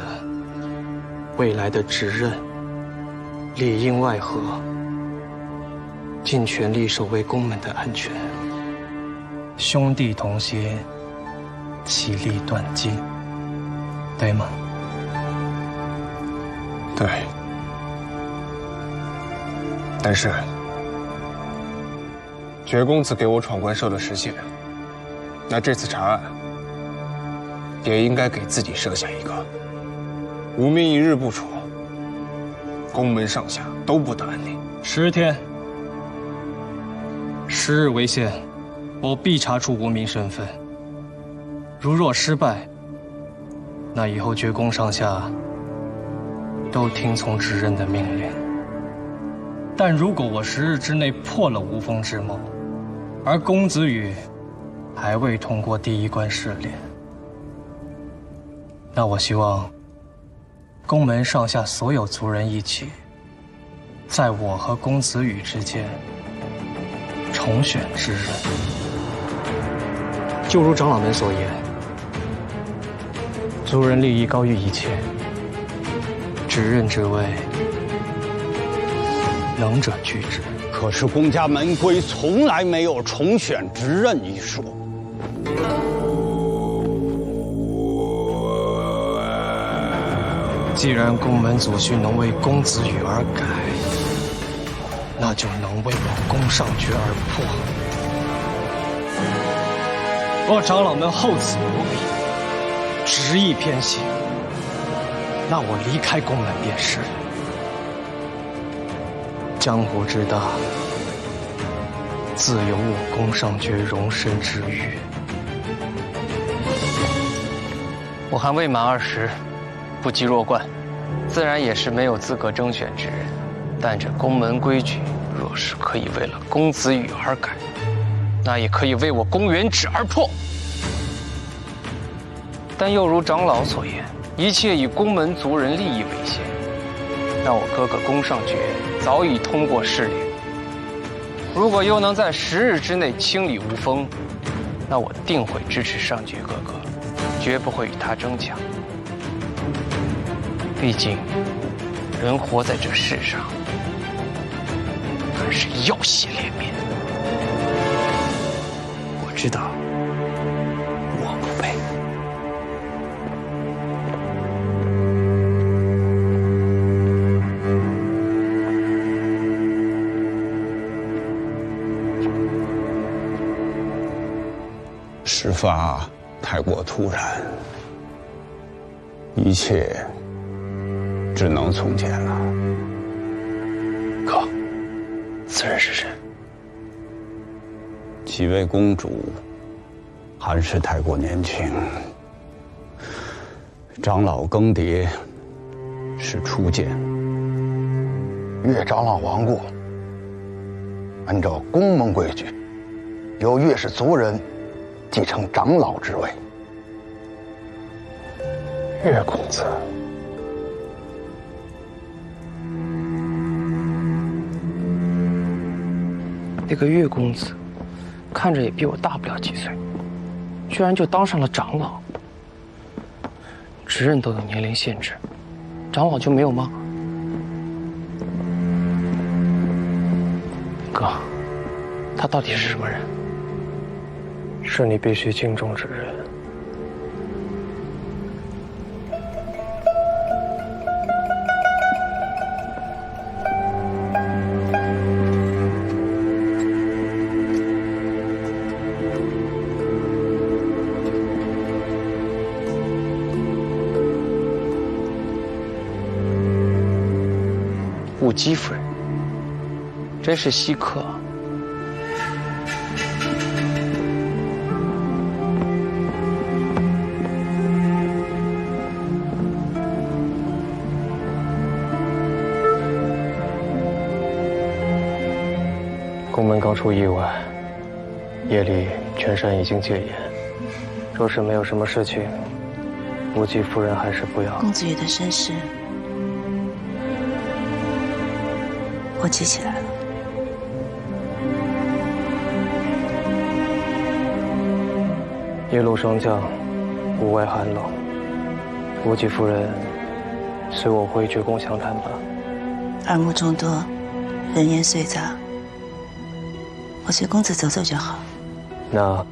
未来的执刃里应外合，尽全力守卫宫门的安全。兄弟同心，其利断金，对吗？对。但是，绝公子给我闯关设了时限，那这次查案也应该给自己设下一个：无名一日不除，宫门上下都不得安宁。10天，10日为限，我必查出无名身份。如若失败，那以后绝宫上下都听从执刃的命令。但如果我10日之内破了无风之谋，而公子羽还未通过第1关试炼，那我希望宫门上下所有族人一起，在我和公子羽之间重选执刃。就如长老们所言，族人利益高于一切，执刃之位，能者居之。可是公家门规从来没有重选执刃一说。既然宫门祖训能为公子羽而改，那就能为我宫上决而破。若长老们厚此薄彼，执意偏心，那我离开宫门便是。江湖之大，自有我宫上决容身之欲。我还未满20，不及弱冠，自然也是没有资格征选之人。但这宫门规矩，若是可以为了公子羽而改，那也可以为我宫原指而破。但又如长老所言，一切以宫门族人利益为先。让我哥哥宫上决早已通过试炼，如果又能在10日之内清理无风，那我定会支持上决哥哥，绝不会与他争抢。毕竟，人活在这世上，还是要血连绵。我知道，我不配。事发太过突然，一切只能从简了。哥，此人是谁？几位公主还是太过年轻，长老更迭是初见。岳长老亡故，按照宫门规矩，由岳氏族人继承长老之位。岳公子，那个岳公子，看着也比我大不了几岁，居然就当上了长老。执刃都有年龄限制，长老就没有吗？哥，他到底是什么人？是你必须敬重之人。雾姬夫人，真是稀客。宫门刚出意外，夜里全山已经戒严。若是没有什么事情，无忌夫人还是不要。公子羽的身世，我记起来了。夜路霜降，屋外寒冷。无忌夫人，随我回绝宫详谈吧。耳目众多，人烟碎杂，我随公子走走就好。那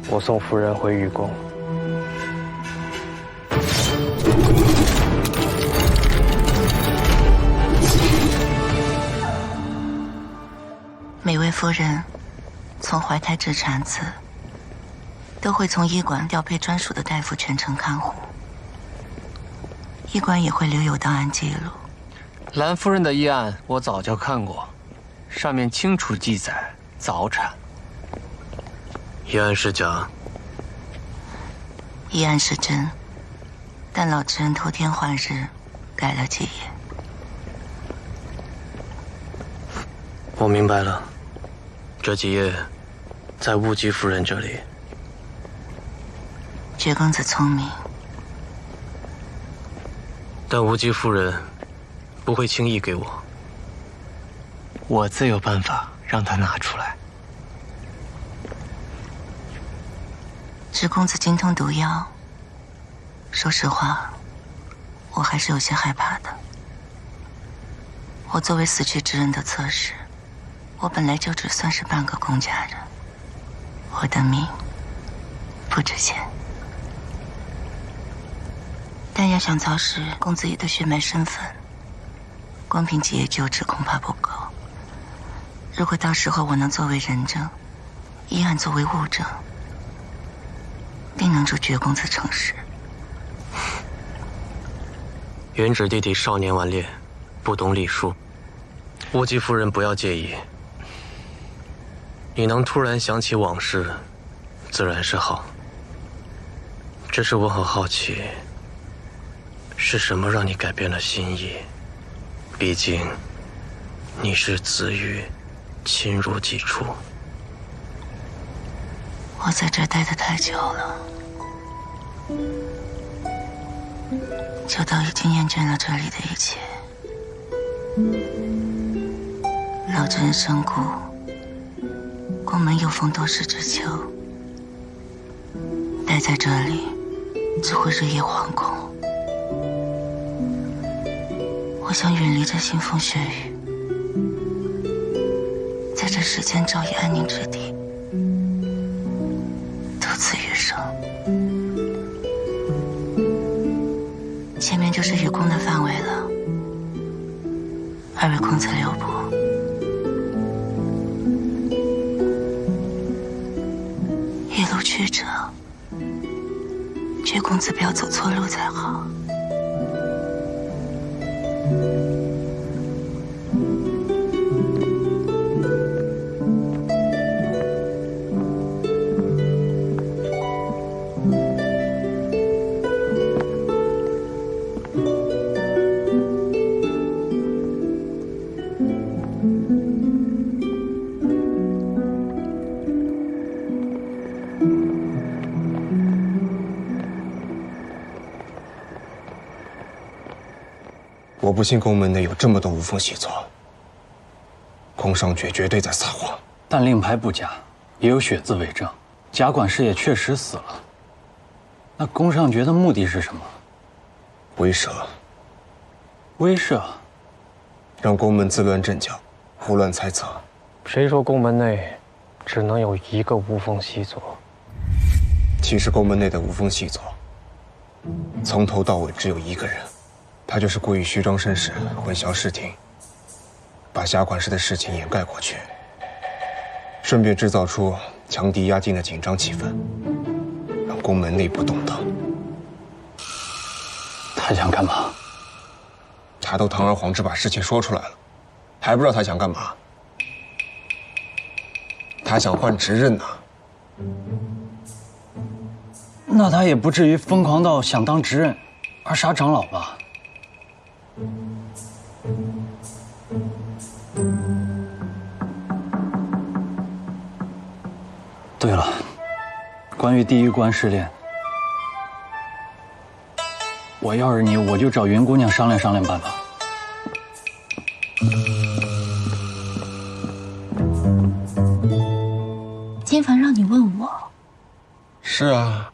我送夫人回御宫。每位夫人从怀胎至产子，都会从医馆调配专属的大夫全程看护，医馆也会留有档案记录。兰夫人的医案我早就看过，上面清楚记载早产。医案是假？医案是真，但老执人偷天换日，改了几页。我明白了，这几页在雾姬夫人这里。绝公子聪明，但无忌夫人不会轻易给我，我自有办法让他拿出来。知公子精通毒药，说实话，我还是有些害怕的。我作为死去之人的侧室，我本来就只算是半个公家人，我的命不值钱。但要想凿实公子羽的血脉身份，光凭几页旧纸恐怕不够。如果到时候我能作为人证，医案作为物证，定能助绝公子成事。原指弟弟少年顽劣，不懂礼数，无忌夫人不要介意。你能突然想起往事，自然是好。只是我很好奇，是什么让你改变了心意？毕竟，你是子羽，亲如己出。我在这儿待得太久了，久到已经厌倦了这里的一切。老执人身故，宫门又逢多事之秋，待在这里只会日夜惶恐。我想远离这腥风血雨，在这世间找一安宁之地，独自余生。前面就是雨宫的范围了，二位公子留步。夜路曲折，绝公子不要走错路才好。我不信宫门内有这么多无风细作，宫上爵绝对在撒谎。但令牌不假，也有血字为证，贾管事也确实死了。那宫上爵的目的是什么？威慑。威慑？让宫门自乱阵脚，胡乱猜测。谁说宫门内只能有一个无风细作？其实宫门内的无风细作，从头到尾只有一个人，他就是故意虚张声势，混淆视听，把贾管事的事情掩盖过去，顺便制造出强敌压境的紧张气氛，让宫门内部动荡。他想干嘛？他都堂而皇之把事情说出来了，还不知道他想干嘛？他想换执刃呢。那他也不至于疯狂到想当执刃而杀长老吧？对了，关于第一关试炼，我要是你，我就找云姑娘商量商量办法。金凡让你问我。是啊，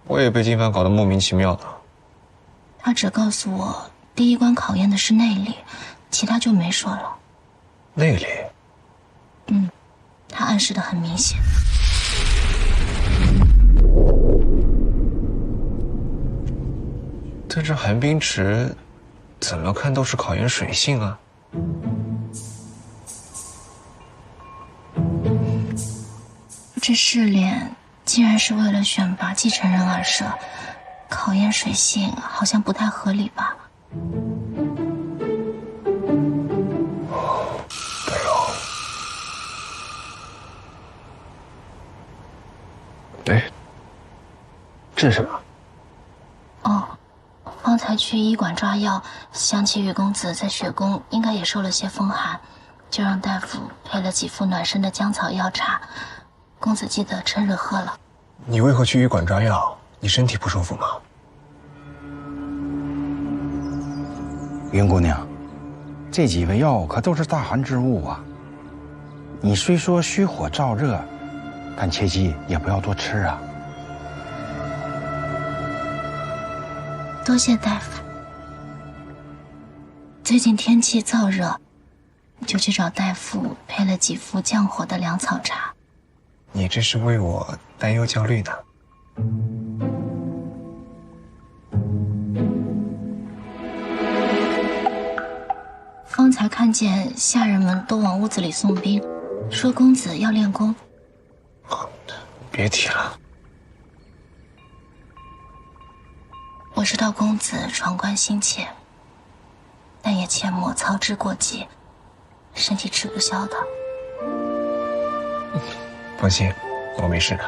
我也被金凡搞得莫名其妙的。他只告诉我第一关考验的是内力，其他就没说了。内力？嗯，他暗示得很明显。但这寒冰池，怎么看都是考验水性啊。这试炼既然是为了选拔继承人而设，考验水性好像不太合理吧？对哦。哎，这是什么？哦，方才去医馆抓药，想起雨公子在雪宫应该也受了些风寒，就让大夫配了几副暖身的姜草药茶。公子记得趁热喝了。你为何去医馆抓药？你身体不舒服吗？云姑娘，这几味药可都是大寒之物啊。你虽说虚火燥热，但切记也不要多吃啊。多谢大夫。最近天气燥热，就去找大夫配了几副降火的凉草茶。你这是为我担忧焦虑呢。方才看见下人们都往屋子里送兵，说公子要练功。别提了。我知道公子闯关心切，但也切莫操之过急，身体吃不消的。放心，我没事的。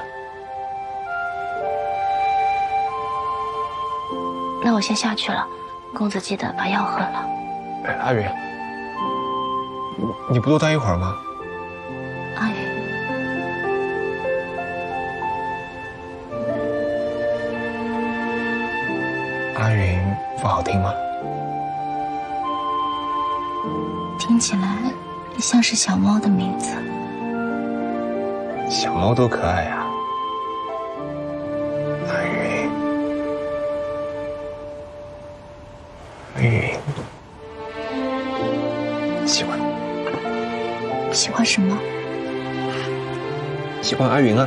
那我先下去了，公子记得把药喝了。哎，阿云，你不多待一会儿吗？阿云，阿云不好听吗？听起来像是小猫的名字。小猫多可爱呀！阿云，云，喜欢。喜欢什么？喜欢阿云啊。